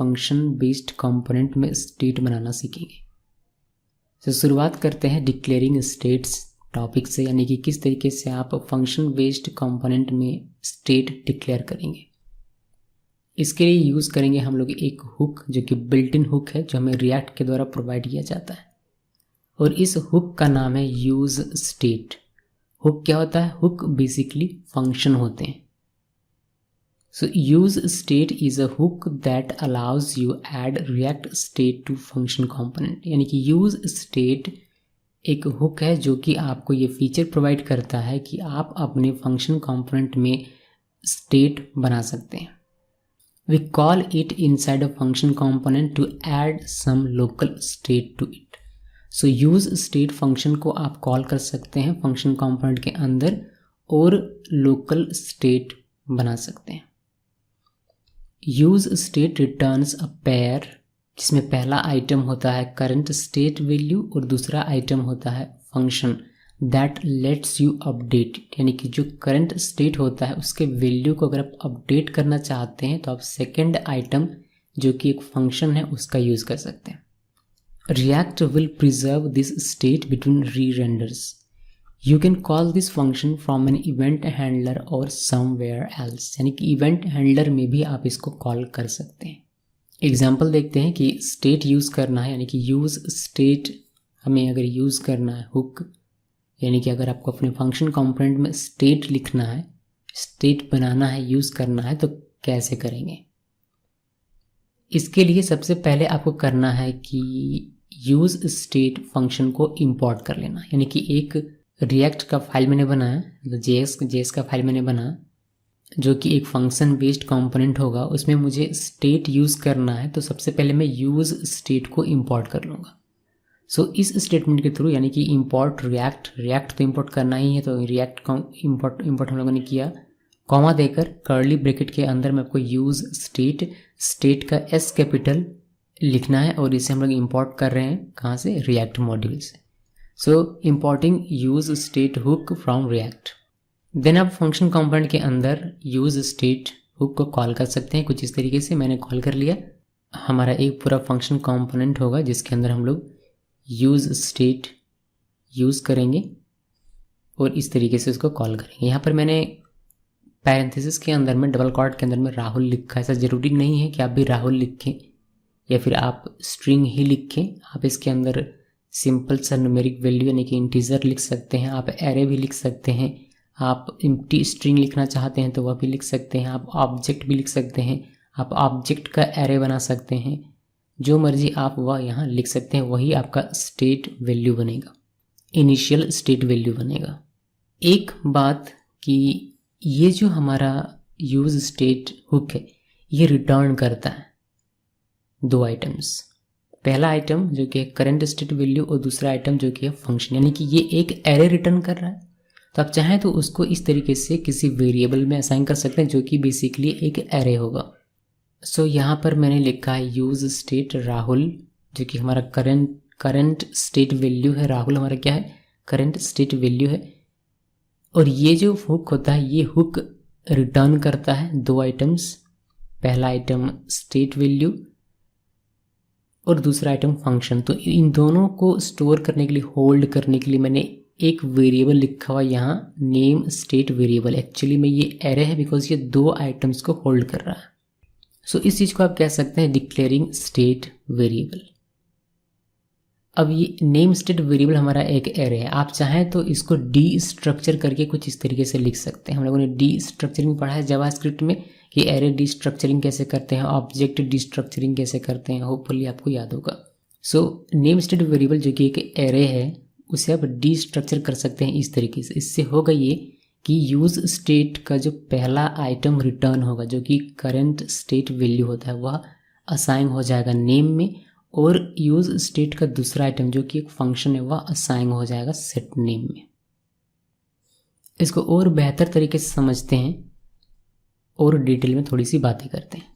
Function based component में state बनाना सीखेंगे। तो शुरुआत करते हैं डिक्लेयरिंग स्टेट्स टॉपिक से, यानी कि किस तरीके से आप फंक्शन बेस्ड कंपोनेंट में स्टेट डिक्लेयर करेंगे। इसके लिए यूज़ करेंगे हम लोग एक हुक, जो कि बिल्ट इन हुक है, जो हमें रिएक्ट के द्वारा प्रोवाइड किया जाता है, और इस हुक का नाम है यूज स्टेट। हुक क्या होता है? हुक बेसिकली फंक्शन होते हैं। So use state is a hook that allows you add react state to function component। यानी कि use state एक हुक है जो कि आपको ये फीचर प्रोवाइड करता है कि आप अपने फंक्शन कंपोनेंट में स्टेट बना सकते हैं। We call it inside a function component to add some local state to it। So use state function को आप कॉल कर सकते हैं फंक्शन कंपोनेंट के अंदर और लोकल स्टेट बना सकते हैं। Use state returns a pair, जिसमें पहला आइटम होता है करंट स्टेट वैल्यू और दूसरा आइटम होता है function that let's you update it. यानी कि जो करंट स्टेट होता है उसके वैल्यू को अगर आप अपडेट करना चाहते हैं तो आप सेकेंड आइटम जो कि एक फंक्शन है उसका यूज कर सकते हैं। React will preserve this state between री renders. You can call this function from an event handler or somewhere else। यानी कि event handler में भी आप इसको कॉल कर सकते हैं। एग्जाम्पल देखते हैं कि स्टेट यूज़ करना है, यानी कि यूज़ स्टेट हमें अगर यूज़ करना है हुक, यानी कि अगर आपको अपने फंक्शन कंपोनेंट में स्टेट लिखना है, स्टेट बनाना है, यूज़ करना है, तो कैसे करेंगे। इसके लिए सबसे पहले आपको करना है कि यूज़ स्टेट फंक्शन को इम्पोर्ट कर लेना। यानी कि एक रिएक्ट का फाइल मैंने बनाया, मतलब जेएस का फाइल मैंने बनाया जो कि एक फंक्शन बेस्ड कंपोनेंट होगा, उसमें मुझे स्टेट यूज़ करना है। तो सबसे पहले मैं यूज़ स्टेट को इंपोर्ट कर लूँगा। सो इस स्टेटमेंट के थ्रू, यानी कि इंपोर्ट रिएक्ट तो इंपोर्ट करना ही है, तो रिएक्ट का इंपोर्ट हम लोगों ने किया, कॉमा देकर कर्ली ब्रैकेट के अंदर मैं आपको यूज़ स्टेट का एस कैपिटल लिखना है, और इसे हम लोग इंपोर्ट कर रहे हैं कहाँ से? रिएक्ट मॉड्यूल से। So importing use state hook from React. Then आप फंक्शन कंपोनेंट के अंदर यूज स्टेट हुक को कॉल कर सकते हैं कुछ इस तरीके से। मैंने कॉल कर लिया, हमारा एक पूरा फंक्शन कंपोनेंट होगा जिसके अंदर हम लोग यूज स्टेट यूज़ करेंगे और इस तरीके से उसको कॉल करेंगे। यहाँ पर मैंने पैरेंथेसिस के अंदर में डबल कॉट के अंदर में राहुल लिखा है। ऐसा ज़रूरी नहीं है कि आप भी राहुल लिखें या फिर आप स्ट्रिंग ही लिखें। आप इसके अंदर सिंपल सा न्यूमेरिक वैल्यू यानी कि इंटीजर लिख सकते हैं, आप एरे भी लिख सकते हैं, आप एम्प्टी स्ट्रिंग लिखना चाहते हैं तो वह भी लिख सकते हैं, आप ऑब्जेक्ट भी लिख सकते हैं, आप ऑब्जेक्ट का एरे बना सकते हैं, जो मर्जी आप वह यहाँ लिख सकते हैं। वही आपका स्टेट वैल्यू बनेगा, इनिशियल स्टेट वैल्यू बनेगा। एक बात कि ये जो हमारा यूज स्टेट हुक है ये रिटर्न करता है दो आइटम्स। पहला आइटम जो कि है करंट स्टेट वैल्यू और दूसरा आइटम जो कि है फंक्शन, यानी कि ये एक एरे रिटर्न कर रहा है। तो आप चाहें तो उसको इस तरीके से किसी वेरिएबल में असाइन कर सकते हैं जो कि बेसिकली एक एरे होगा। सो यहाँ पर मैंने लिखा है यूज स्टेट राहुल, जो कि हमारा करंट स्टेट वैल्यू है। राहुल हमारा क्या है? करंट स्टेट वैल्यू है। और ये जो हुक होता है ये हुक रिटर्न करता है दो आइटम्स, पहला आइटम स्टेट वैल्यू और दूसरा आइटम फंक्शन। तो इन दोनों को स्टोर करने के लिए, होल्ड करने के लिए मैंने एक वेरिएबल लिखा हुआ यहाँ, नेम स्टेट वेरिएबल। एक्चुअली में ये एरे है बिकॉज ये दो आइटम्स को होल्ड कर रहा है। सो इस चीज़ को आप कह सकते हैं डिक्लेयरिंग स्टेट वेरिएबल। अब ये नेम स्टेट वेरिएबल हमारा एक एरे है। आप चाहें तो इसको डी स्ट्रक्चर करके कुछ इस तरीके से लिख सकते हैं। हम लोगों ने डी स्ट्रक्चरिंग पढ़ा है जावास्क्रिप्ट में कि एरे डी स्ट्रक्चरिंग कैसे करते हैं, ऑब्जेक्ट डी स्ट्रक्चरिंग कैसे करते हैं, होपफुली आपको याद होगा। सो नेम स्टेट वेरिएबल जो कि एक एरे है उसे आप डी स्ट्रक्चर कर सकते हैं इस तरीके से। इससे होगा ये कि यूज स्टेट का जो पहला आइटम रिटर्न होगा जो कि करंट स्टेट वैल्यू होता है वह असाइन हो जाएगा नेम में, और यूज स्टेट का दूसरा आइटम जो कि एक फंक्शन है वह असाइन हो जाएगा सेट नेम में। इसको और बेहतर तरीके से समझते हैं और डिटेल में थोड़ी सी बातें करते हैं।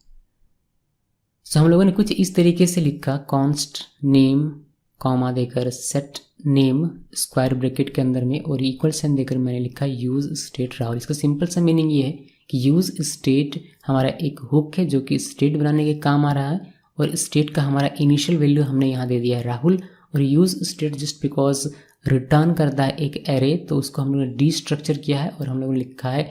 सो हम लोगों ने कुछ इस तरीके से लिखा, कॉन्स्ट नेम कॉमा देकर सेट नेम स्क्वायर ब्रैकेट के अंदर में और इक्वल साइन देकर मैंने लिखा यूज स्टेट राहुल। इसका सिंपल सा मीनिंग ये है कि यूज स्टेट हमारा एक हुक है जो कि स्टेट बनाने के काम आ रहा है, और स्टेट का हमारा इनिशियल वैल्यू हमने यहाँ दे दिया है राहुल, और use state just because return करता है एक एरे, तो उसको हम लोगों ने डीस्ट्रक्चर किया है और हम लोगों ने लिखा है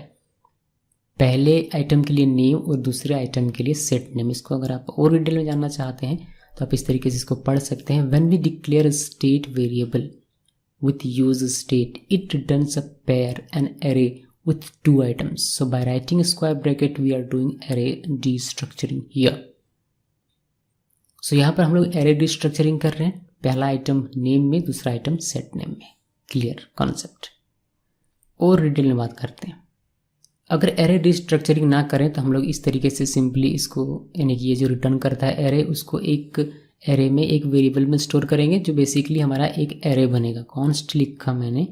पहले आइटम के लिए नेम और दूसरे आइटम के लिए सेट नेम। इसको अगर आप और डिटेल में जानना चाहते हैं तो आप इस तरीके से इसको पढ़ सकते हैं। When we declare state variable with use state, it returns a pair an array with 2 items. So by writing square bracket we are doing array destructuring here. So यहाँ पर हम लोग array destructuring कर रहे हैं, पहला आइटम नेम में, दूसरा आइटम सेट नेम में। Clear concept. और डिटेल में बात करते हैं। अगर एरे डिस्ट्रक्चरिंग ना करें तो हम लोग इस तरीके से सिंपली इसको, यानी कि ये जो रिटर्न करता है एरे, उसको एक एरे में एक वेरिएबल में स्टोर करेंगे जो बेसिकली हमारा एक एरे बनेगा। कॉन्स्ट लिखा मैंने,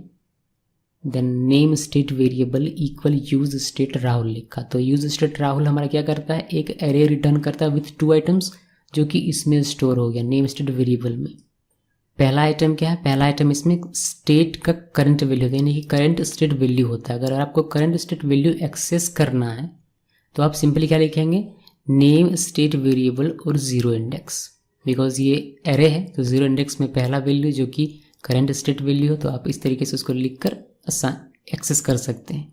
then name state variable equal use state Rahul लिखा। तो यूज स्टेट राहुल हमारा क्या करता है, एक एरे रिटर्न करता है विथ 2 आइटम्स जो कि इसमें स्टोर हो गया नेम स्टेट वेरिएबल में। पहला आइटम क्या है, पहला आइटम इसमें स्टेट का करंट वैल्यू होता है, यानी कि करंट स्टेट वैल्यू होता है। अगर आपको करंट स्टेट वैल्यू एक्सेस करना है तो आप सिंपली क्या लिखेंगे, नेम स्टेट वेरिएबल और 0 इंडेक्स। बिकॉज ये एरे है तो 0 इंडेक्स में पहला वैल्यू जो कि करंट स्टेट वैल्यू हो, तो आप इस तरीके से उसको लिखकर एक्सेस कर सकते हैं।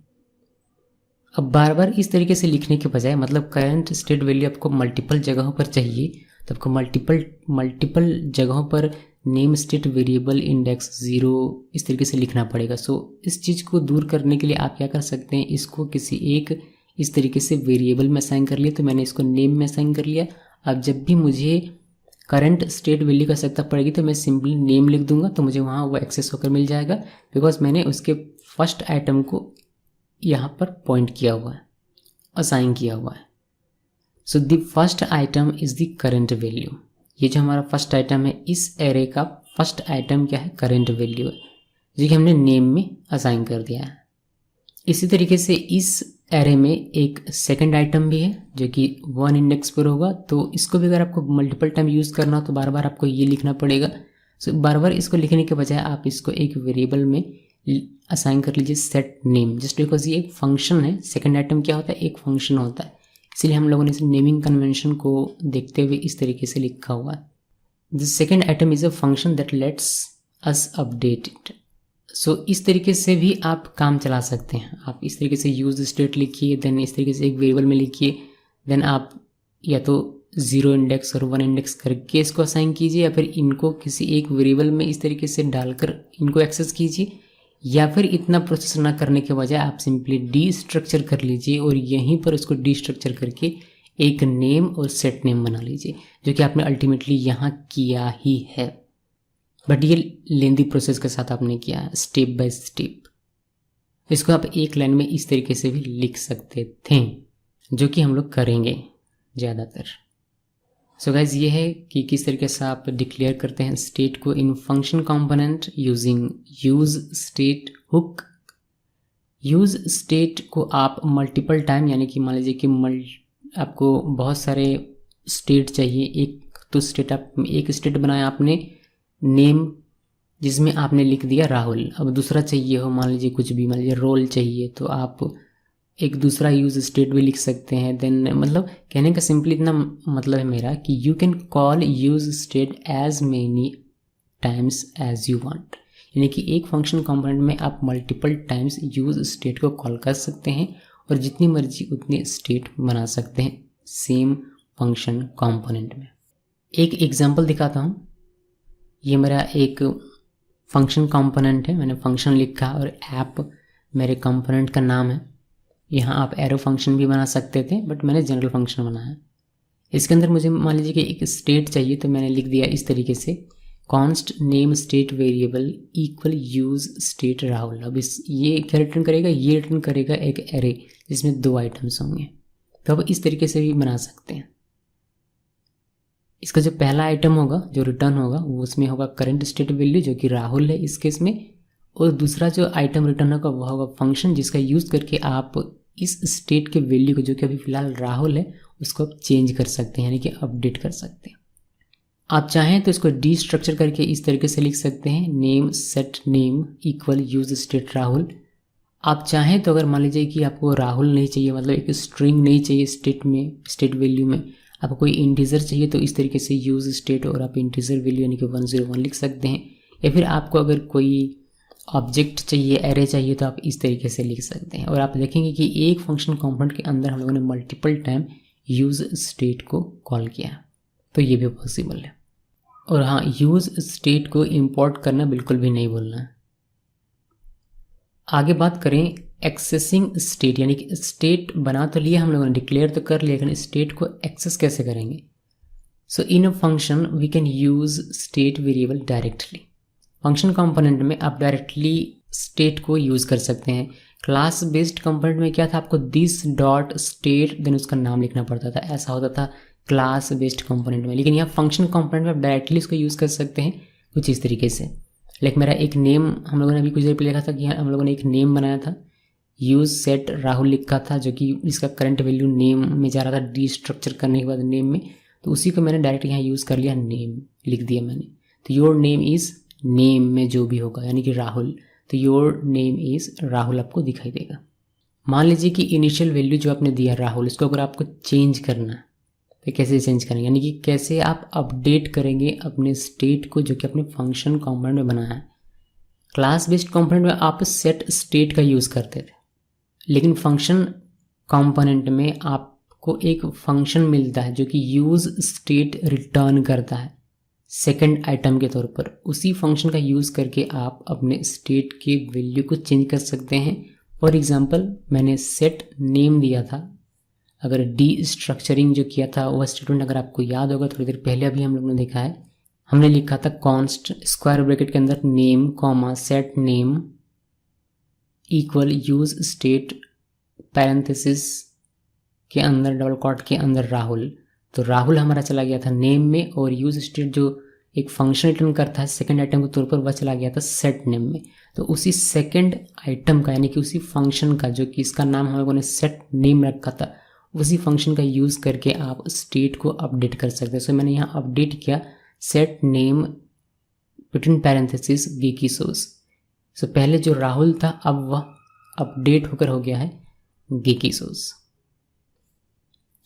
अब बार बार इस तरीके से लिखने के बजाय, मतलब करंट स्टेट वैल्यू आपको मल्टीपल जगहों पर चाहिए तो आपको मल्टीपल जगहों पर नेम स्टेट वेरिएबल इंडेक्स 0 इस तरीके से लिखना पड़ेगा। सो इस चीज़ को दूर करने के लिए आप क्या कर सकते हैं, इसको किसी एक इस तरीके से वेरिएबल में असाइन कर लिया। तो मैंने इसको नेम में असाइन कर लिया। अब जब भी मुझे करंट स्टेट वैल्यू की आवश्यकता पड़ेगी तो मैं सिंपली नेम लिख दूंगा, तो मुझे वहाँ वो एक्सेस होकर मिल जाएगा, बिकॉज मैंने उसके फर्स्ट आइटम को यहाँ पर पॉइंट किया हुआ है, असाइन किया हुआ है। So the first item is the current value. ये जो हमारा फर्स्ट आइटम है, इस एरे का फर्स्ट आइटम क्या है, करंट वैल्यू है, जो कि हमने नेम में असाइन कर दिया है। इसी तरीके से इस एरे में एक सेकंड आइटम भी है जो कि 1 इंडेक्स पर होगा, तो इसको भी अगर आपको मल्टीपल टाइम यूज़ करना हो तो बार बार आपको ये लिखना पड़ेगा। सो बार बार इसको लिखने के बजाय आप इसको एक वेरिएबल में असाइन कर लीजिए सेट नेम, जस्ट बिकॉज ये एक फंक्शन है। सेकंड आइटम क्या होता है, एक फंक्शन होता है, इसलिए हम लोगों ने इस नेमिंग कन्वेंशन को देखते हुए इस तरीके से लिखा हुआ है। The second item is a function that lets us update it. So इस तरीके से भी आप काम चला सकते हैं। आप इस तरीके से यूज स्टेट लिखिए, देन इस तरीके से एक वेरिएबल में लिखिए, देन आप या तो 0 इंडेक्स और 1 इंडेक्स करके इसको असाइन कीजिए, या फिर इनको किसी एक वेरिएबल में इस तरीके से डालकर इनको एक्सेस कीजिए, या फिर इतना प्रोसेस ना करने के बजाय आप सिंपली डी स्ट्रक्चर कर लीजिए और यहीं पर उसको डी स्ट्रक्चर करके एक नेम और सेट नेम बना लीजिए, जो कि आपने अल्टीमेटली यहाँ किया ही है। बट ये लेंदी प्रोसेस के साथ आपने किया है, स्टेप बाय स्टेप। इसको आप एक लाइन में इस तरीके से भी लिख सकते थे, जो कि हम लोग करेंगे ज़्यादातर। सो गाइज ये है कि किस तरीके से आप डिक्लेयर करते हैं स्टेट को in function component using use state hook. Use state को आप मल्टीपल टाइम, यानी कि मान लीजिए कि आपको बहुत सारे स्टेट चाहिए। एक तो स्टेट आप एक स्टेट बनाया आपने नेम, जिसमें आपने लिख दिया राहुल। अब दूसरा चाहिए हो, मान लीजिए कुछ भी, मान लीजिए रोल चाहिए, तो आप एक दूसरा यूज स्टेट भी लिख सकते हैं। देन मतलब कहने का सिंपली इतना मतलब है मेरा कि you can call use state as many times as you want, यानी कि एक फंक्शन कंपोनेंट में आप मल्टीपल टाइम्स यूज स्टेट को कॉल कर सकते हैं और जितनी मर्जी उतने स्टेट बना सकते हैं सेम फंक्शन कंपोनेंट में। एक एग्जांपल दिखाता हूँ। ये मेरा एक फंक्शन कंपोनेंट है, मैंने फंक्शन लिखा और ऐप मेरे कंपोनेंट का नाम है। यहाँ आप एरो फंक्शन भी बना सकते थे, बट मैंने जनरल फंक्शन बनाया। इसके अंदर मुझे मान लीजिए कि एक स्टेट चाहिए, तो मैंने लिख दिया इस तरीके से const name state variable equal use state Rahul. अब ये क्या रिटर्न करेगा, ये रिटर्न करेगा एक एरे जिसमें 2 आइटम्स होंगे। तो अब इस तरीके से भी बना सकते हैं। इसका जो पहला आइटम होगा जो रिटर्न होगा वो उसमें होगा करंट स्टेट वैल्यू जो कि राहुल है इस केस में, और दूसरा जो आइटम रिटर्न होगा वह होगा फंक्शन जिसका यूज़ करके आप इस स्टेट के वैल्यू को, जो कि अभी फिलहाल राहुल है, उसको आप चेंज कर सकते हैं, यानी कि अपडेट कर सकते हैं। आप चाहें तो इसको डी स्ट्रक्चर करके इस तरीके से लिख सकते हैं name set name equal use state Rahul. आप चाहें तो अगर मान लीजिए कि आपको राहुल नहीं चाहिए, मतलब एक स्ट्रिंग नहीं चाहिए स्टेट में, स्टेट वैल्यू में, आपको कोई इंटीजर चाहिए तो इस तरीके से यूज़ स्टेट और आप इंटीजर वैल्यू यानी कि 101 लिख सकते हैं, या फिर आपको अगर कोई ऑब्जेक्ट चाहिए, एरे चाहिए, तो आप इस तरीके से लिख सकते हैं। और आप देखेंगे कि एक फंक्शन कंपोनेंट के अंदर हम लोगों ने मल्टीपल टाइम यूज़ स्टेट को कॉल किया, तो ये भी पॉसिबल है। और हाँ, यूज़ स्टेट को इंपोर्ट करना बिल्कुल भी नहीं भूलना है। आगे बात करें एक्सेसिंग स्टेट, यानी कि स्टेट बना तो लिया हम लोगों ने, डिक्लेयर तो कर लिया, लेकिन स्टेट को एक्सेस कैसे करेंगे। So in a function we can use state variable directly. Function component में आप डायरेक्टली स्टेट को यूज़ कर सकते हैं। क्लास बेस्ड कंपोनेंट में क्या था, आपको दिस डॉट स्टेट देन उसका नाम लिखना पड़ता था, ऐसा होता था क्लास बेस्ड कंपोनेंट में। लेकिन यहाँ फंक्शन कंपोनेंट में आप डायरेक्टली इसको यूज़ कर सकते हैं कुछ इस तरीके से। लाइक मेरा एक नेम, हम लोगों ने अभी कुछ देर पहले लिखा था कि हम लोगों ने एक नेम बनाया था, यूज़ सेट राहुल लिखा था, जो कि इसका करंट वैल्यू नेम में जा रहा था डी स्ट्रक्चर करने के बाद नेम में, तो उसी को मैंने डायरेक्ट यहाँ यूज़ कर लिया, नेम लिख दिया मैंने। तो योर नेम इज़ नेम में जो भी होगा यानी कि राहुल, तो योर नेम इज़ राहुल आपको दिखाई देगा। मान लीजिए कि इनिशियल वैल्यू जो आपने दिया राहुल, इसको अगर आपको चेंज करना है तो कैसे चेंज करेंगे, यानी कि कैसे आप अपडेट करेंगे अपने स्टेट को जो कि अपने फंक्शन कंपोनेंट में बनाया है। क्लास बेस्ड कंपोनेंट में आप सेट स्टेट का यूज़ करते थे, लेकिन फंक्शन कंपोनेंट में आपको एक फंक्शन मिलता है जो कि यूज़ स्टेट रिटर्न करता है सेकंड आइटम के तौर पर। उसी फंक्शन का यूज़ करके आप अपने स्टेट के वैल्यू को चेंज कर सकते हैं। फॉर एग्जांपल मैंने सेट नेम दिया था, अगर डी स्ट्रक्चरिंग जो किया था वह स्टेटमेंट अगर आपको याद होगा, थोड़ी देर पहले अभी हम लोगों ने देखा है, हमने लिखा था कॉन्स्ट स्क्वायर ब्रैकेट के अंदर name comma set name equal use state parenthesis के अंदर डबल कॉट के अंदर राहुल। तो राहुल हमारा चला गया था नेम में, और यूज स्टेट जो एक फंक्शन रिटर्न करता है सेकंड आइटम के तौर पर, वह चला गया था सेट नेम में। तो उसी सेकंड आइटम का यानी कि उसी फंक्शन का जो कि इसका नाम हम लोगों ने सेट नेम रखा था, उसी फंक्शन का यूज़ करके आप स्टेट को अपडेट कर सकते हैं। सो मैंने यहाँ अपडेट किया सेट नेम बिटवीन पैरेंथेसिस गेकी सोर्स। सो पहले जो राहुल था अब वह अपडेट होकर हो गया है गेकी सोर्स।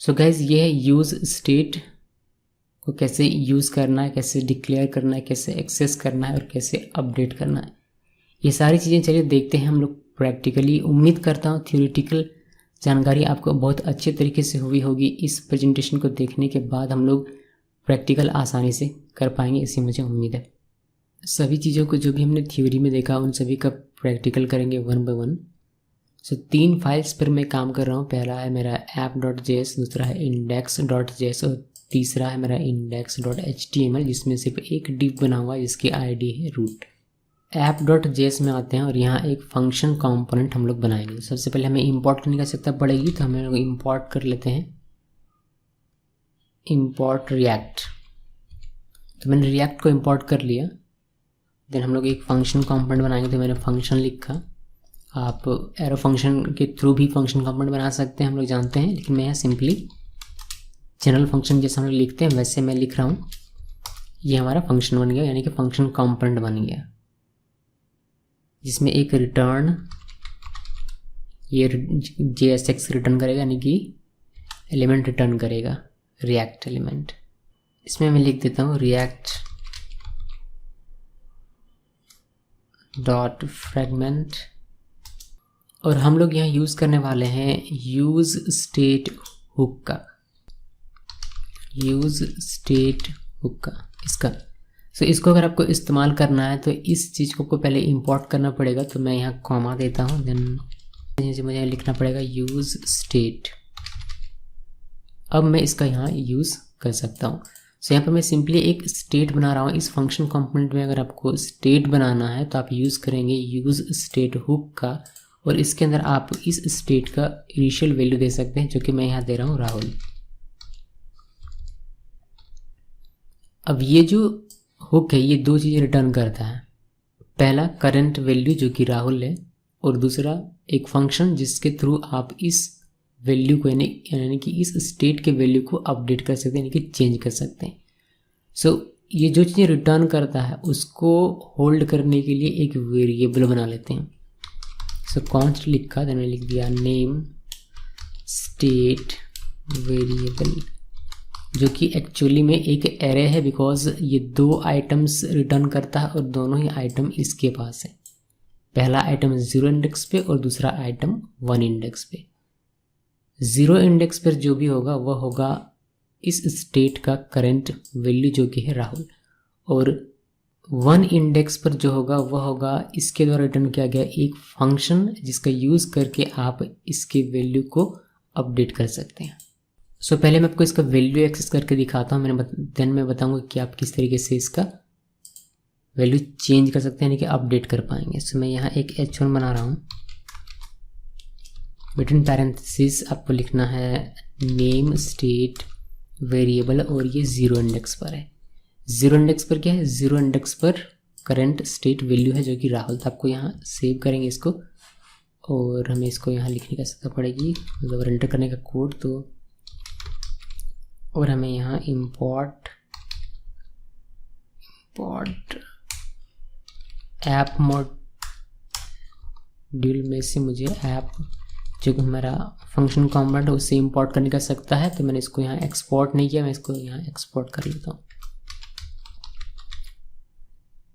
सो गाइज ये है यूज़ स्टेट को कैसे यूज़ करना है, कैसे डिक्लेयर करना है, कैसे एक्सेस करना है और कैसे अपडेट करना है। ये सारी चीज़ें चलिए देखते हैं हम लोग प्रैक्टिकली। उम्मीद करता हूँ थ्योरेटिकल जानकारी आपको बहुत अच्छे तरीके से हुई होगी। इस प्रेजेंटेशन को देखने के बाद हम लोग प्रैक्टिकल आसानी से कर पाएंगे, ऐसी मुझे उम्मीद है। सभी चीज़ों को जो भी हमने थ्योरी में देखा उन सभी का प्रैक्टिकल करेंगे one by one. So 3 files पर मैं काम कर रहा हूँ। पहला है मेरा app.js, दूसरा है index.js और तीसरा है मेरा index.html, जिसमें सिर्फ एक डिव बना हुआ है जिसकी आईडी है रूट। app.js में आते हैं और यहाँ एक फंक्शन कंपोनेंट हम लोग बनाएंगे। सबसे पहले हमें इंपोर्ट करने की आवश्यकता पड़ेगी, तो हम लोग इंपोर्ट कर लेते हैं इंपोर्ट रिएक्ट। तो मैंने रिएक्ट को इंपोर्ट कर लिया। देन हम लोग एक फंक्शन कंपोनेंट बनाएंगे, तो मैंने फंक्शन लिखा। आप एरो फंक्शन के थ्रू भी फंक्शन कंपोनेंट बना सकते हैं, हम लोग जानते हैं, लेकिन मैं यहाँ सिंपली जनरल फंक्शन जैसा हम लोग लिखते हैं वैसे मैं लिख रहा हूँ। ये हमारा फंक्शन बन गया, यानी कि फंक्शन कंपोनेंट बन गया, जिसमें एक रिटर्न ये JSX रिटर्न करेगा, यानी कि एलिमेंट रिटर्न करेगा, रिएक्ट एलिमेंट। इसमें मैं लिख देता हूँ रिएक्ट डॉट फ्रेगमेंट, और हम लोग यहाँ यूज़ करने वाले हैं यूज़ स्टेट हुक का, यूज़ स्टेट हुक का इसका। सो इसको अगर आपको इस्तेमाल करना है तो इस चीज़ को पहले इंपोर्ट करना पड़ेगा। तो मैं यहाँ कॉमा देता हूँ, देन मुझे लिखना पड़ेगा यूज़ स्टेट। अब मैं इसका यहाँ यूज़ कर सकता हूँ। सो यहाँ पर मैं सिंपली एक स्टेट बना रहा हूँ। इस फंक्शन कंपोनेंट में अगर आपको स्टेट बनाना है तो आप यूज़ करेंगे यूज़ स्टेट हुक का, और इसके अंदर आप इस स्टेट का इनिशियल वैल्यू दे सकते हैं, जो कि मैं यहाँ दे रहा हूँ राहुल। अब ये जो हुक है ये 2 चीज़ें रिटर्न करता है। पहला करंट वैल्यू जो कि राहुल है, और दूसरा एक फंक्शन जिसके थ्रू आप इस वैल्यू को यानी कि इस स्टेट के वैल्यू को अपडेट कर सकते हैं, यानी कि चेंज कर सकते हैं। सो ये जो चीज़ें रिटर्न करता है उसको होल्ड करने के लिए एक वेरिएबल बना लेते हैं। सो कॉन्स्ट लिखा, देन मैंने लिख दिया नेम स्टेट वेरिएबल जो कि एक्चुअली में एक एरे है, बिकॉज ये 2 आइटम्स रिटर्न करता है और दोनों ही आइटम इसके पास है। पहला आइटम 0 इंडेक्स पे और दूसरा आइटम 1 इंडेक्स पे। 0 इंडेक्स पर जो भी होगा वह होगा इस स्टेट का करंट वैल्यू जो कि है राहुल, और 1 इंडेक्स पर जो होगा वह होगा इसके द्वारा रिटर्न किया गया एक फंक्शन जिसका यूज़ करके आप इसके वैल्यू को अपडेट कर सकते हैं। सो पहले मैं आपको इसका वैल्यू एक्सेस करके दिखाता हूँ, देन मैं बताऊँगा कि आप किस तरीके से इसका वैल्यू चेंज कर सकते हैं, यानी कि अपडेट कर पाएंगे। सो मैं यहाँ एक H1 बना रहा हूँ, बिटवीन पैरेंथेसिस आपको लिखना है नेम स्टेट वेरिएबल, और ये 0 इंडेक्स पर है। 0 इंडेक्स पर क्या है? 0 इंडेक्स पर करंट स्टेट वैल्यू है जो कि राहुल था। आपको यहाँ सेव करेंगे इसको, और हमें इसको यहाँ लिखने की आवश्यकता पड़ेगी, मतलब एंटर करने का कोड। तो और हमें यहाँ इम्पोर्ट ऐप मॉड्यूल में से मुझे ऐप जो कि हमारा फंक्शन कॉम्पोनेंट है उससे इंपोर्ट करने का सकता है। तो मैंने इसको यहाँ एक्सपोर्ट नहीं किया, मैं इसको यहाँ एक्सपोर्ट कर लेता हूँ।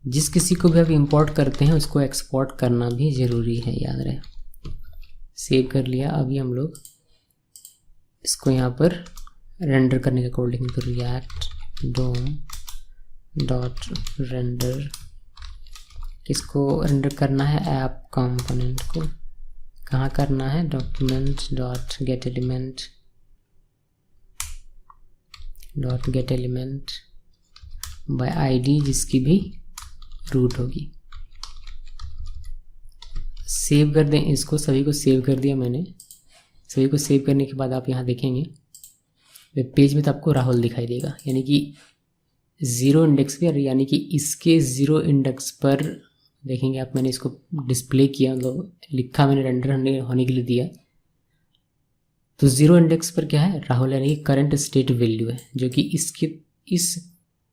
जिस किसी को भी आप इंपोर्ट करते हैं उसको एक्सपोर्ट करना भी ज़रूरी है, याद रहे। सेव कर लिया। अभी हम लोग इसको यहाँ पर रेंडर करने का कोड लिखेंगे। तो रिएक्ट डोम डॉट रेंडर, किसको रेंडर करना है? ऐप कंपोनेंट को। कहाँ करना है? Document dot gate element by ID, जिसकी भी रूट होगी। सेव कर दें इसको, सभी को सेव कर दिया मैंने। सभी को सेव करने के बाद आप यहाँ देखेंगे वेब पेज में तो आपको राहुल दिखाई देगा, यानी कि 0 इंडेक्स पर, यानी कि इसके 0 इंडेक्स पर देखेंगे आप। मैंने इसको डिस्प्ले किया, मतलब लिखा मैंने, रेंडर होने के लिए दिया। तो 0 इंडेक्स पर क्या है? राहुल, यानी कि करंट स्टेट वैल्यू है जो कि इस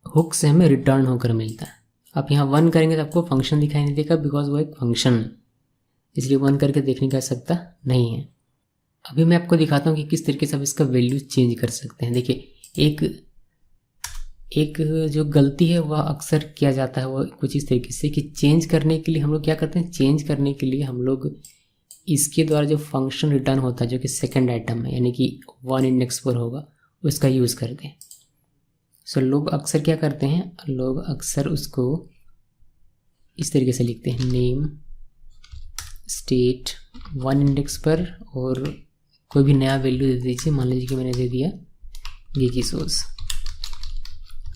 हुक से हमें रिटर्न होकर मिलता है। आप यहाँ 1 करेंगे तो आपको फंक्शन दिखाई नहीं देगा, बिकॉज वो एक फंक्शन है, इसलिए 1 करके देखने की आवश्यकता नहीं है। अभी मैं आपको दिखाता हूँ कि किस तरीके से आप इसका वैल्यू चेंज कर सकते हैं। देखिए, एक जो गलती है वह अक्सर किया जाता है, वो कुछ इस तरीके से कि चेंज करने के लिए हम लोग क्या करते हैं? चेंज करने के लिए हम लोग इसके द्वारा जो फंक्शन रिटर्न होता है जो कि सेकंड आइटम है, यानी कि 1 इंडेक्स पर होगा, उसका यूज़ करते हैं। सो लोग अक्सर क्या करते हैं? लोग अक्सर उसको इस तरीके से लिखते हैं, नेम स्टेट 1 इंडेक्स पर, और कोई भी नया वैल्यू दे दीजिए। मान लीजिए कि मैंने दे दिया गिकी सोर्स।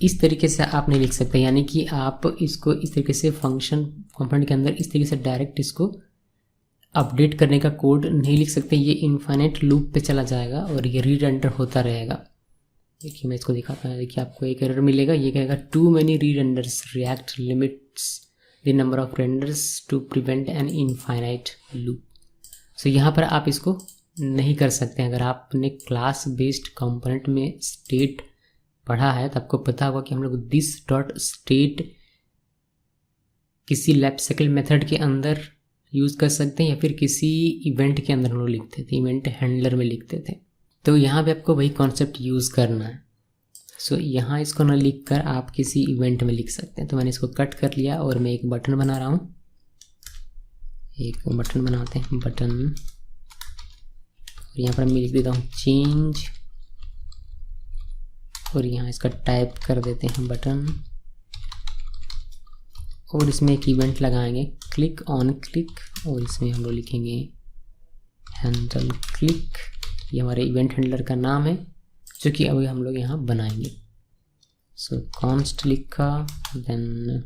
इस तरीके से आप नहीं लिख सकते, यानी कि आप इसको इस तरीके से फंक्शन कंपोनेंट के अंदर इस तरीके से डायरेक्ट इसको अपडेट करने का कोड नहीं लिख सकते। ये इनफाइनाइट लूप पे चला जाएगा और ये री रेंडर होता रहेगा। देखिए मैं इसको दिखाता हूँ। देखिए आपको एक एरर मिलेगा, ये कहेगा too many re renders, React limits the number of renders to prevent an infinite loop. So यहाँ पर आप इसको नहीं कर सकते। अगर आपने क्लास बेस्ड कंपोनेंट में स्टेट पढ़ा है तो आपको पता होगा कि हम लोग दिस डॉट स्टेट किसी लैप साइकिल मेथड के अंदर यूज़ कर सकते हैं, या फिर किसी इवेंट के अंदर हम लोग लिखते थे, इवेंट हैंडलर में लिखते थे। तो यहाँ पे आपको वही कॉन्सेप्ट यूज़ करना है। सो यहाँ इसको ना लिख कर आप किसी इवेंट में लिख सकते हैं। तो मैंने इसको कट कर लिया और मैं एक बटन बना रहा हूँ। एक बटन बनाते हैं, बटन, और यहाँ पर मैं लिख देता हूँ चेंज, और यहाँ इसका टाइप कर देते हैं बटन, और इसमें एक इवेंट लगाएंगे क्लिक ऑन क्लिक, और इसमें हम लोग लिखेंगे हैंडल क्लिक। ये हमारे इवेंट हैंडलर का नाम है जो कि अभी हम लोग यहाँ बनाएंगे। सो कॉन्स्ट लिखा, then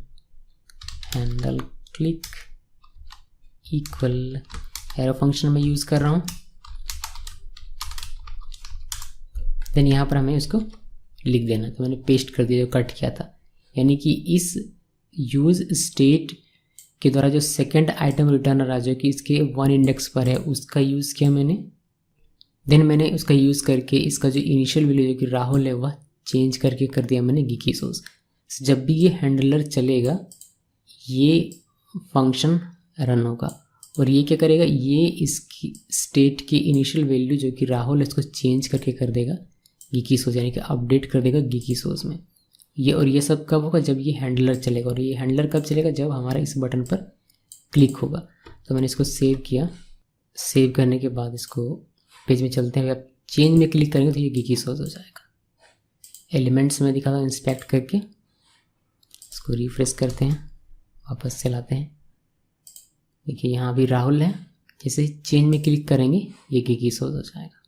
handle click equal arrow function में यूज़ कर रहा हूँ। देन यहाँ पर हमें इसको लिख देना। तो मैंने पेस्ट कर दिया जो कट किया था, यानी कि इस यूज़ स्टेट के द्वारा जो सेकंड आइटम रिटर्न आ रहा जो कि इसके 1 इंडेक्स पर है उसका यूज़ किया मैंने। देन मैंने उसका यूज़ करके इसका जो इनिशियल वैल्यू जो कि राहुल है वह चेंज करके कर दिया मैंने गिकी सोर्स। जब भी ये हैंडलर चलेगा ये फंक्शन रन होगा, और ये क्या करेगा, ये इसकी स्टेट की इनिशियल वैल्यू जो कि राहुल है इसको चेंज करके कर देगा गीकी सोर्स, यानी कि अपडेट कर देगा गीकी सोर्स में ये। और ये सब कब होगा, जब ये हैंडलर चलेगा। और ये हैंडलर कब चलेगा, जब हमारा इस बटन पर क्लिक होगा। तो मैंने इसको सेव किया। सेव करने के बाद इसको पेज में चलते हैं। अब चेंज में क्लिक करेंगे तो ये गीकी सोर्स हो जाएगा। एलिमेंट्स में दिखा था इंस्पेक्ट करके, इसको रिफ्रेश करते हैं, वापस चलाते हैं। देखिए यहाँ भी राहुल है, जैसे चेंज में क्लिक करेंगे ये गीकी सोर्स हो जाएगा।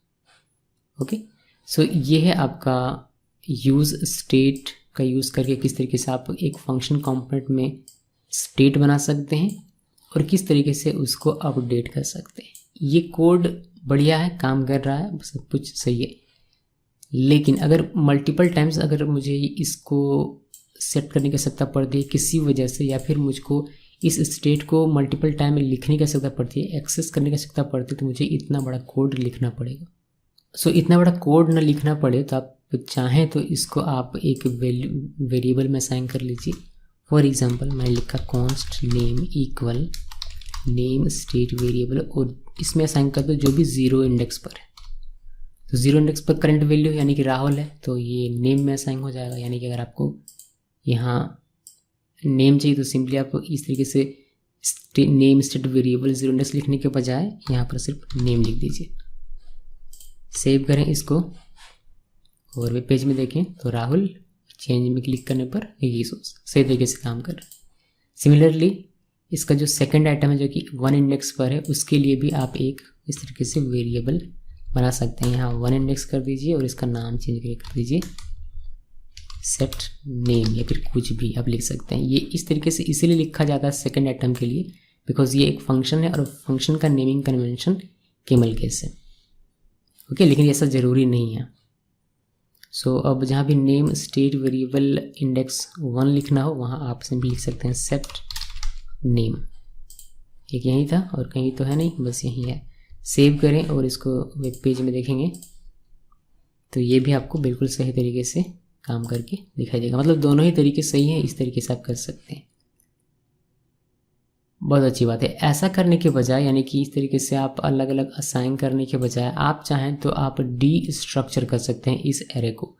ओके, सो ये है आपका यूज़ स्टेट का यूज़ करके किस तरीके से आप एक फंक्शन कंपोनेंट में स्टेट बना सकते हैं और किस तरीके से उसको अपडेट कर सकते हैं। ये कोड बढ़िया है, काम कर रहा है, सब कुछ सही है। लेकिन अगर मल्टीपल टाइम्स अगर मुझे इसको सेट करने की आवश्यकता पड़ती है किसी वजह से, या फिर मुझको इस स्टेट को मल्टीपल टाइम में लिखने की आवश्यकता पड़ती है, एक्सेस करने की आवश्यकता पड़ती है, तो मुझे इतना बड़ा कोड लिखना पड़ेगा। सो इतना बड़ा कोड ना लिखना पड़े तो आप चाहें तो इसको आप एक वेरिएबल में असाइन कर लीजिए। फॉर एग्जांपल मैं लिखा const name equal name state variable, और इसमें असाइन कर दो जो भी 0 इंडेक्स पर है। तो 0 इंडेक्स पर करंट वैल्यू यानी कि राहुल है, तो ये नेम में असाइन हो जाएगा। यानी कि अगर आपको यहाँ नेम चाहिए तो सिंपली आप इस तरीके से नेम स्टेट वेरिएबल 0 इंडेक्स लिखने के बजाय यहाँ पर सिर्फ नेम लिख दीजिए। सेव करें इसको और वेब पेज में देखें तो राहुल, चेंज में क्लिक करने पर गीकी सोर्स सही तरीके से काम कर रहा है। सिमिलरली इसका जो सेकंड आइटम है जो कि 1 इंडेक्स पर है, उसके लिए भी आप एक इस तरीके से वेरिएबल बना सकते हैं। यहाँ 1 इंडेक्स कर दीजिए और इसका नाम चेंज करके कर दीजिए सेट नेम, या फिर कुछ भी आप लिख सकते हैं। ये इस तरीके से इसीलिए लिखा जाता है सेकंड आइटम के लिए, बिकॉज ये एक फंक्शन है और फंक्शन का नेमिंग कन्वेंशन केमल केस है। ओके, लेकिन ऐसा ज़रूरी नहीं है। सो अब जहाँ भी नेम स्टेट वेरिएबल इंडेक्स 1 लिखना हो वहाँ आप सिंपली लिख सकते हैं सेट नेम। एक यहीं था और कहीं तो है नहीं, बस यहीं है। सेव करें और इसको वेब पेज में देखेंगे तो ये भी आपको बिल्कुल सही तरीके से काम करके दिखाई देगा। मतलब दोनों ही तरीके सही हैं, इस तरीके से आप कर सकते हैं। बहुत अच्छी बात है। ऐसा करने के बजाय, यानी कि इस तरीके से आप अलग अलग असाइन करने के बजाय आप चाहें तो आप डी स्ट्रक्चर कर सकते हैं इस एरे को।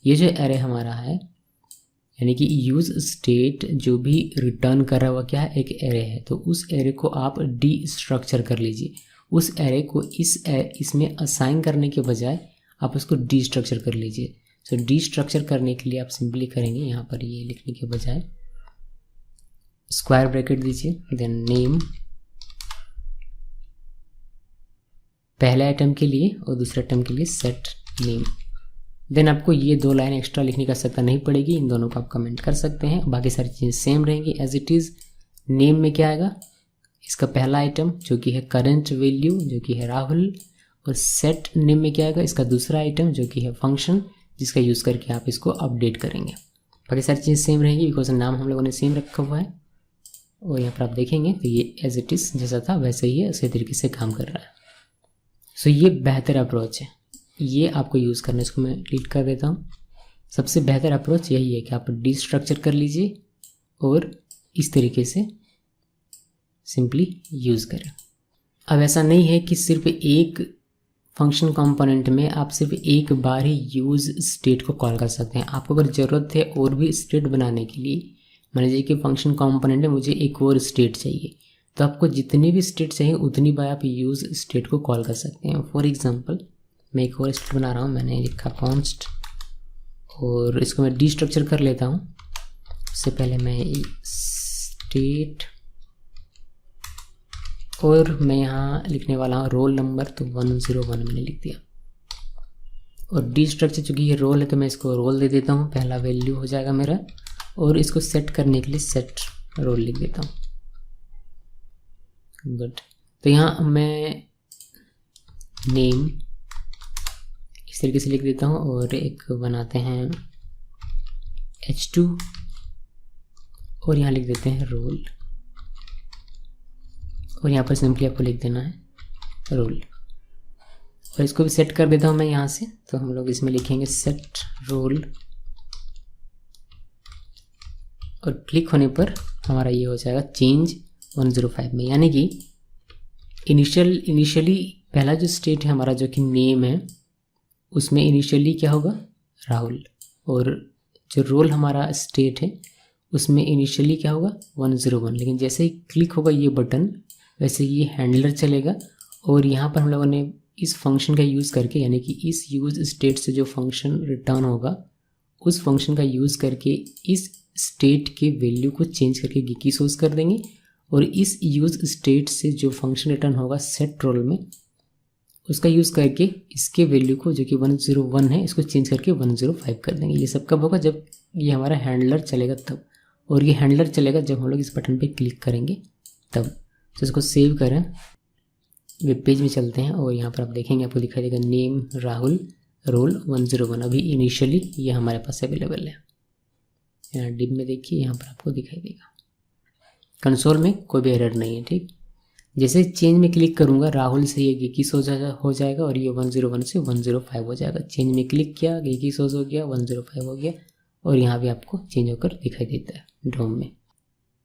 ये जो एरे हमारा है, यानी कि यूज स्टेट जो भी रिटर्न कर रहा है वह क्या है, एक एरे है। तो उस एरे को आप डी स्ट्रक्चर कर लीजिए। उस एरे को इसमें असाइन करने के बजाय आप उसको डी स्ट्रक्चर कर लीजिए। सो डी स्ट्रक्चर करने के लिए आप सिंपली करेंगे, यहाँ पर ये लिखने के बजाय स्क्वायर ब्रैकेट दीजिए, देन नेम पहले आइटम के लिए और दूसरे आइटम के लिए सेट नेम। देन आपको ये 2 लाइन एक्स्ट्रा लिखने की आवश्यकता नहीं पड़ेगी, इन दोनों को आप कमेंट कर सकते हैं। बाकी सारी चीज़ें सेम रहेंगी एज इट इज़। नेम में क्या आएगा, इसका पहला आइटम जो कि है करंट वैल्यू जो कि है राहुल, और सेट नेम में क्या आएगा, इसका दूसरा आइटम जो कि है फंक्शन जिसका यूज़ करके आप इसको अपडेट करेंगे। बाकी सारी चीज़ें सेम रहेंगी बिकॉज नाम हम लोगों ने सेम रखा हुआ है। और यहाँ पर आप देखेंगे तो ये एज इट इज़ जैसा था वैसे ही है, उसी तरीके से काम कर रहा है। सो ये बेहतर अप्रोच है, ये आपको यूज़ करना है। इसको मैं डिलीट कर देता हूँ। सबसे बेहतर अप्रोच यही है कि आप डी स्ट्रक्चर कर लीजिए और इस तरीके से सिंपली यूज़ करें। अब ऐसा नहीं है कि सिर्फ एक फंक्शन कंपोनेंट में आप सिर्फ एक बार ही यूज़ स्टेट को कॉल कर सकते हैं। आपको अगर ज़रूरत है और भी स्टेट बनाने के लिए, मान लीजिए कि फंक्शन कंपोनेंट है, मुझे एक और स्टेट चाहिए, तो आपको जितनी भी स्टेट चाहिए उतनी बार आप यूज़ स्टेट को कॉल कर सकते हैं। फॉर एग्जांपल मैं एक और स्टेट बना रहा हूँ, मैंने लिखा कॉन्स्ट, और इसको मैं डी स्ट्रक्चर कर लेता हूँ। उससे पहले मैं स्टेट, और मैं यहाँ लिखने वाला हूँ रोल नंबर, तो 101 मैंने लिख दिया। और डी स्ट्रक्चर चूँकि ये रोल है तो मैं इसको रोल दे देता हूँ, पहला वैल्यू हो जाएगा मेरा। और इसको सेट करने के लिए सेट रोल लिख देता हूँ। गुड। तो यहाँ मैं नेम इस तरीके से लिख देता हूँ और एक बनाते हैं H2 और यहाँ लिख देते हैं रोल, और यहाँ पर सिंपली आपको लिख देना है रोल। और इसको भी सेट कर देता हूँ मैं यहाँ से, तो हम लोग इसमें लिखेंगे सेट रोल, और क्लिक होने पर हमारा ये हो जाएगा चेंज 105 में। यानी कि इनिशियली पहला जो स्टेट है हमारा जो कि नेम है, उसमें इनिशियली क्या होगा, राहुल, और जो रोल हमारा स्टेट है उसमें इनिशियली क्या होगा, 101। लेकिन जैसे ही क्लिक होगा ये बटन, वैसे ये हैंडलर चलेगा और यहाँ पर हम लोगों ने इस फंक्शन का यूज़ करके, यानी कि इस यूज स्टेट से जो फंक्शन रिटर्न होगा उस फंक्शन का यूज़ करके इस स्टेट के वैल्यू को चेंज करके गिकी सोर्स कर देंगे, और इस यूज स्टेट से जो फंक्शन रिटर्न होगा सेट रोल में, उसका यूज़ करके इसके वैल्यू को जो कि 101 है इसको चेंज करके 105 कर देंगे। ये सब कब होगा, जब ये हमारा हैंडलर चलेगा तब, और ये हैंडलर चलेगा जब हम लोग इस बटन पे क्लिक करेंगे तब। तो इसको सेव करें, वेब पेज में चलते हैं और यहाँ पर आप देखेंगे आपको दिखाई देगा नेम राहुल, रोल 101। अभी इनिशियली ये हमारे पास अवेलेबल है। यहाँ डिप में देखिए, यहाँ पर आपको दिखाई देगा। कंसोल में कोई भी एरर नहीं है, ठीक। जैसे चेंज में क्लिक करूँगा राहुल से ये गिकी सोर्स हो जाएगा और ये 101 से 105 हो जाएगा। चेंज में क्लिक किया, गिकी सोर्स हो गया, 105 हो गया, और यहाँ भी आपको चेंज होकर दिखाई देता है ड्रॉम में।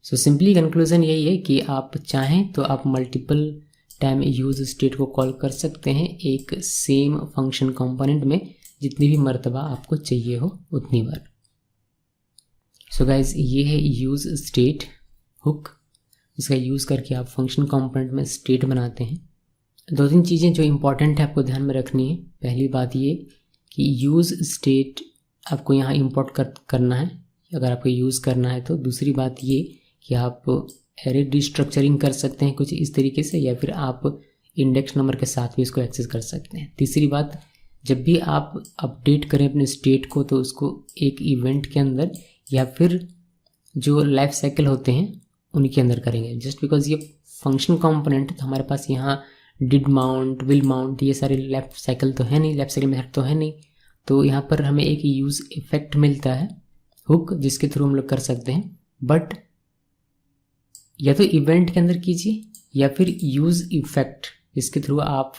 सो सिंपली कंक्लूजन यही है कि आप चाहें तो आप मल्टीपल टाइम यूज स्टेट को कॉल कर सकते हैं एक सेम फंक्शन कंपोनेंट में, जितनी भी मर्तबा आपको चाहिए हो उतनी बार। सो गाइज, ये है यूज स्टेट हुक, इसका यूज़ करके आप फंक्शन कंपोनेंट में स्टेट बनाते हैं। 2-3 चीज़ें जो इंपॉर्टेंट है आपको ध्यान में रखनी है। पहली बात ये कि यूज़ स्टेट आपको यहाँ इंपोर्ट करना है अगर आपको यूज़ करना है तो। दूसरी बात ये कि आप एरे डिस्ट्रक्चरिंग कर सकते हैं कुछ इस तरीके से, या फिर आप इंडेक्स नंबर के साथ भी इसको एक्सेस कर सकते हैं। तीसरी बात, जब भी आप अपडेट करें अपने स्टेट को तो उसको एक इवेंट के अंदर या फिर जो लाइफ साइकिल होते हैं उनके अंदर करेंगे। जस्ट बिकॉज ये फंक्शन कंपोनेंट तो हमारे पास यहाँ डिड माउंट, विल माउंट, ये सारे लाइफ साइकिल तो है नहीं, लाइफ साइकिल मेथड तो है नहीं। तो यहाँ पर हमें एक यूज़ इफेक्ट मिलता है हुक, जिसके थ्रू हम लोग कर सकते हैं। बट या तो इवेंट के अंदर कीजिए या फिर यूज़ इफेक्ट, जिसके थ्रू आप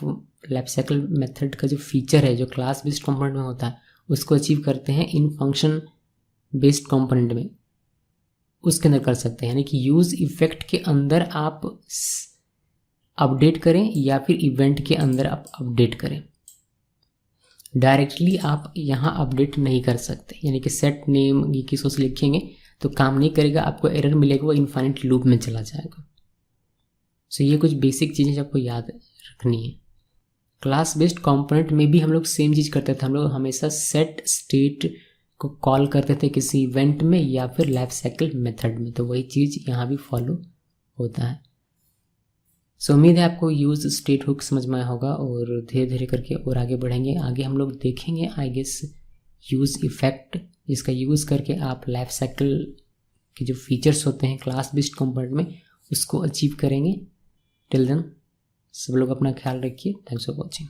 लाइफ साइकिल मेथड का जो फीचर है जो क्लास बेस्ड कंपोनेंट में होता है उसको अचीव करते हैं इन फंक्शन बेस्ड कंपोनेंट में, उसके अंदर कर सकते हैं। यानी कि यूज़ इफेक्ट के अंदर आप अपडेट करें या फिर इवेंट के अंदर आप अपडेट करें। डायरेक्टली आप यहाँ अपडेट नहीं कर सकते, यानी कि सेट नेम गिकी सोर्स लिखेंगे तो काम नहीं करेगा, आपको एरर मिलेगा, वो इनफाइनाइट लूप में चला जाएगा। सो ये कुछ बेसिक चीज़ें जो आपको याद रखनी है। क्लास बेस्ड कंपोनेंट में भी हम लोग सेम चीज़ करते थे, हम लोग हमेशा सेट स्टेट को कॉल करते थे किसी इवेंट में या फिर लाइफ साइकिल मेथड में, तो वही चीज़ यहाँ भी फॉलो होता है। सो उम्मीद है आपको यूज स्टेट हुक समझ में आया होगा और धीरे धीरे करके और आगे बढ़ेंगे। आगे हम लोग देखेंगे आई गेस यूज इफेक्ट, जिसका यूज़ करके आप लाइफ साइकिल के जो फीचर्स होते हैं क्लास बेस्ड कंपोनेंट में उसको अचीव करेंगे। टिल देन सब लोग अपना ख्याल रखिए। Thanks for watching.